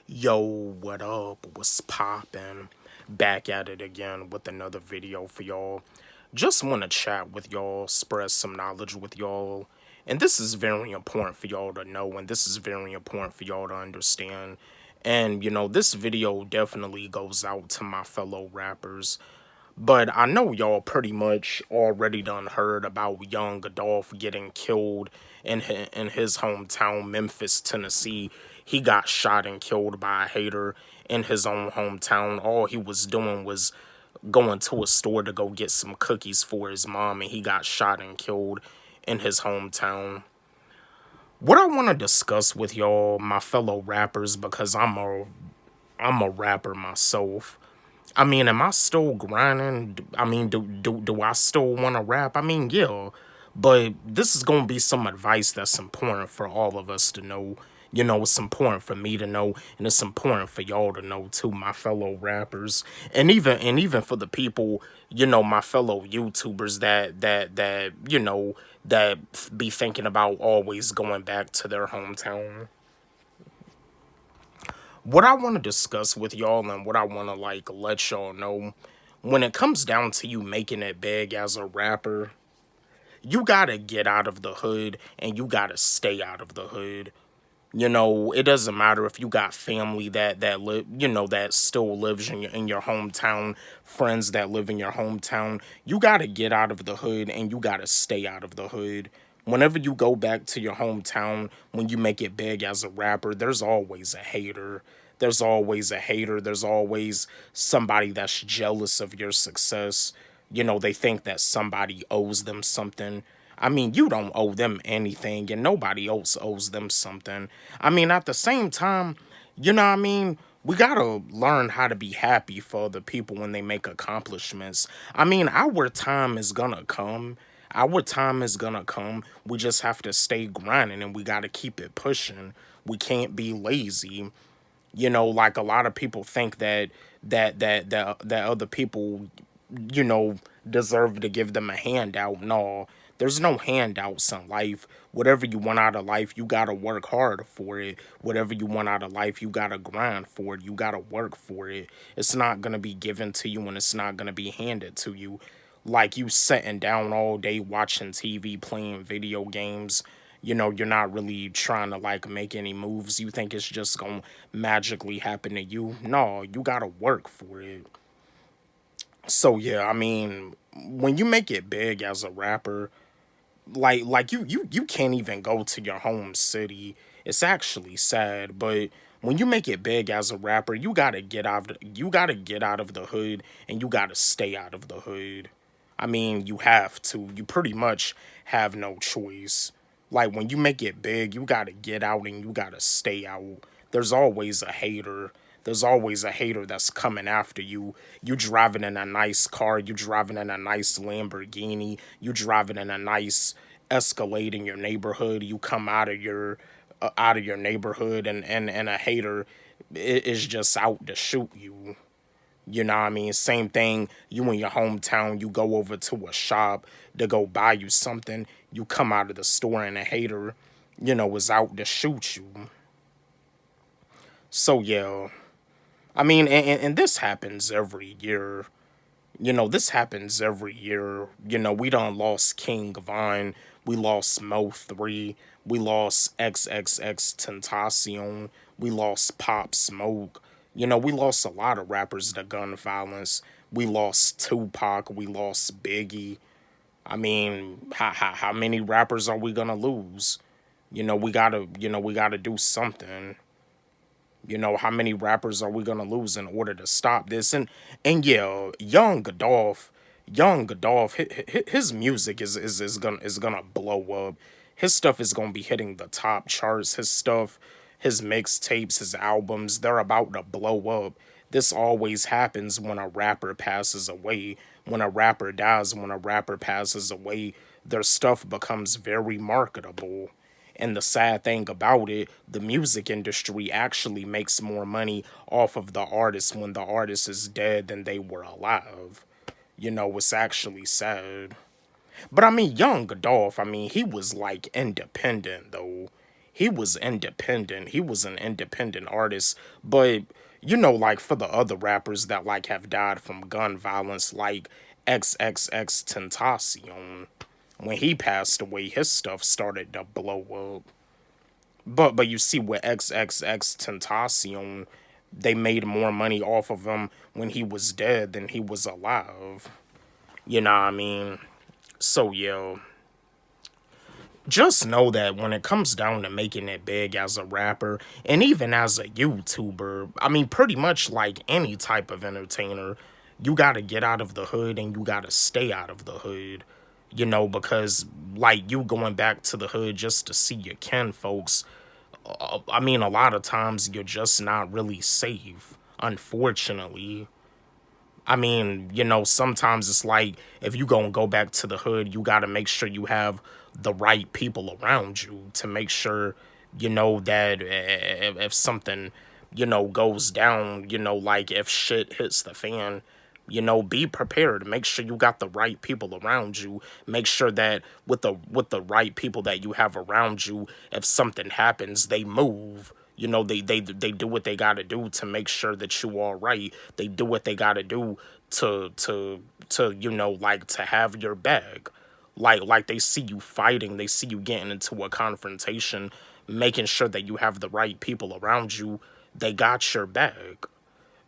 Yo, what up? What's poppin'? Back at it again with another video for y'all. Just want to chat with y'all, spread some knowledge with y'all. And this is very important for y'all to know, and this is very important for y'all to understand. And, this video definitely goes out to my fellow rappers. But I know y'all pretty much already done heard about young Adolph getting killed in his hometown, Memphis, Tennessee. He got shot and killed by a hater in his own hometown. All he was doing was going to a store to go get some cookies for his mom, and he got shot and killed in his hometown. What I want to discuss with y'all, my fellow rappers, because I'm a rapper myself. I mean, am I still grinding? I mean, do I still want to rap? I mean, yeah, but this is gonna be some advice that's important for all of us to know. It's important for me to know, and it's important for y'all to know too, my fellow rappers, and even for the people, my fellow YouTubers that be thinking about always going back to their hometown. What I want to discuss with y'all and what I want to let y'all know, when it comes down to you making it big as a rapper, you gotta get out of the hood and you gotta stay out of the hood. It doesn't matter if you got family that live, that still lives in your hometown, friends that live in your hometown. You gotta get out of the hood and you gotta stay out of the hood. Whenever you go back to your hometown, when you make it big as a rapper, there's always a hater. There's always a hater. There's always somebody that's jealous of your success. They think that somebody owes them something. I mean, you don't owe them anything, and nobody else owes them something. I mean, at the same time, we gotta learn how to be happy for other people when they make accomplishments. I mean, our time is gonna come. Our time is gonna come. We just have to stay grinding and we gotta keep it pushing. We can't be lazy. Like a lot of people think that other people, you know, deserve to give them a handout. No, there's no handouts in life. Whatever you want out of life, you gotta work hard for it. Whatever you want out of life, you gotta grind for it. You gotta work for it. It's not gonna be given to you and it's not gonna be handed to you. Like you sitting down all day watching TV, playing video games. You're not really trying to make any moves. You think it's just gonna magically happen to you. No, you gotta work for it. So yeah, I mean, when you make it big as a rapper, you can't even go to your home city. It's actually sad, but when you make it big as a rapper, you gotta get out of the hood and you gotta stay out of the hood. I mean, you have to. You pretty much have no choice. Like when you make it big, you gotta get out and you gotta stay out. There's always a hater. There's always a hater that's coming after you. You driving in a nice car, you driving in a nice Lamborghini, you driving in a nice Escalade in your neighborhood. You come out of your neighborhood and a hater is just out to shoot you. You know what I mean? Same thing, you in your hometown, you go over to a shop to go buy you something, you come out of the store and a hater, is out to shoot you. So yeah. I mean, and this happens every year. This happens every year. We done lost King Vine. We lost Mo 3. We lost XXX Tentacion. We lost Pop Smoke. We lost a lot of rappers to gun violence. We lost Tupac. We lost Biggie. I mean, how many rappers are we gonna lose? We gotta do something. How many rappers are we gonna lose in order to stop this? And yeah, young Godolph, his music is gonna blow up. His stuff is gonna be hitting the top charts. His stuff, his mixtapes, his albums, they're about to blow up. This always happens when a rapper passes away. When a rapper dies, when a rapper passes away, their stuff becomes very marketable. And the sad thing about it, the music industry actually makes more money off of the artist when the artist is dead than they were alive. It's actually sad. But I mean, young Godolph, I mean, he was independent though. he was independent. He was an independent artist. But, you know, like for the other rappers that like have died from gun violence, like XXX Tentacion, when he passed away, his stuff started to blow up. But you see with XXX Tentacion, they made more money off of him when he was dead than he was alive. You know what I mean? So yeah, just know that when it comes down to making it big as a rapper and even as a YouTuber, I mean, pretty much like any type of entertainer, you gotta get out of the hood and you gotta stay out of the hood. You know, because like you going back to the hood just to see your kin folks, I mean, a lot of times you're just not really safe, unfortunately. I mean, you know, sometimes it's like if you gonna go back to the hood, you gotta make sure you have the right people around you to make sure, you know, that if something, you know, goes down, you know, like if shit hits the fan, you know, be prepared. Make sure you got the right people around you. Make sure that with the right people that you have around you, if something happens, they move. You know, they do what they gotta do to make sure that you all right. They do what they gotta do to you know, like to have your bag. Like they see you fighting, they see you getting into a confrontation, making sure that you have the right people around you. They got your bag.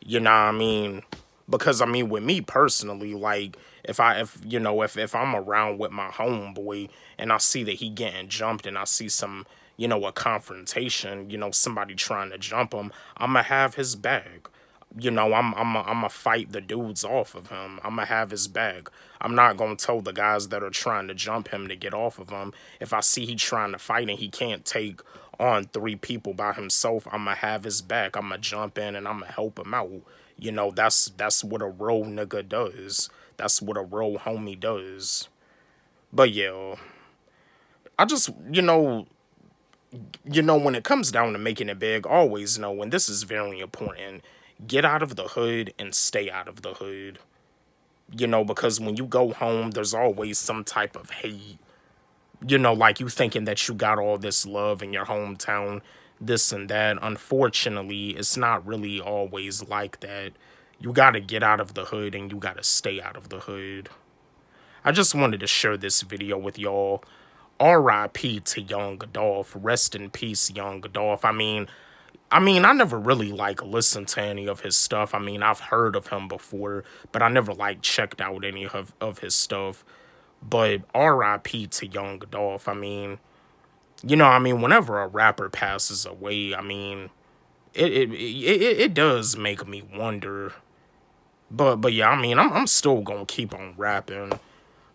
You know what I mean? Because I mean, with me personally, like if you know if I'm around with my homeboy and I see that he getting jumped and I see some, you know, a confrontation, you know, somebody trying to jump him, I'ma have his bag. You know, I'm fight the dudes off of him. I'ma have his bag. I'm not gonna tell the guys that are trying to jump him to get off of him. If I see he trying to fight and he can't take on three people by himself, I'ma have his back. I'ma jump in and I'ma help him out. You know, that's what a real nigga does. That's what a real homie does. But yeah, I just when it comes down to making it big, always know, and this is very important, get out of the hood and stay out of the hood. You know, because when you go home, there's always some type of hate. You know, like you thinking that you got all this love in your hometown, this and that. Unfortunately, it's not really always like that. You gotta get out of the hood and you gotta stay out of the hood. I just wanted to share this video with y'all. R.I.P. to Young Dolph. Rest in peace, Young Dolph. I never really like listened to any of his stuff. I mean, I've heard of him before, but I never like checked out any of his stuff. But R.I.P. to Young Dolph. I mean, whenever a rapper passes away, I mean, it does make me wonder. But yeah, I mean, I'm still gonna keep on rapping.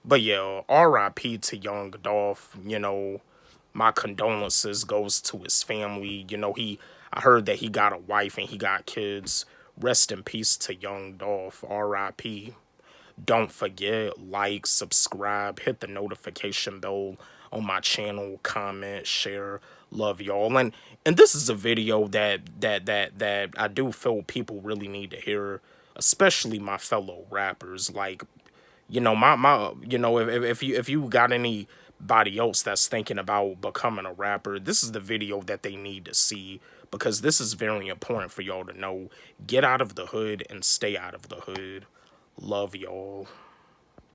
But yeah, R.I.P. to Young Dolph. You know, my condolences goes to his family. You know, I heard that he got a wife and he got kids. Rest in peace to Young Dolph. R.I.P. Don't forget, like, subscribe, hit the notification bell on my channel, comment, share. Love y'all. And this is a video that I do feel people really need to hear, especially my fellow rappers. Like, you know, if you got anybody else that's thinking about becoming a rapper, this is the video that they need to see, because this is very important for y'all to know. Get out of the hood and stay out of the hood. Love y'all.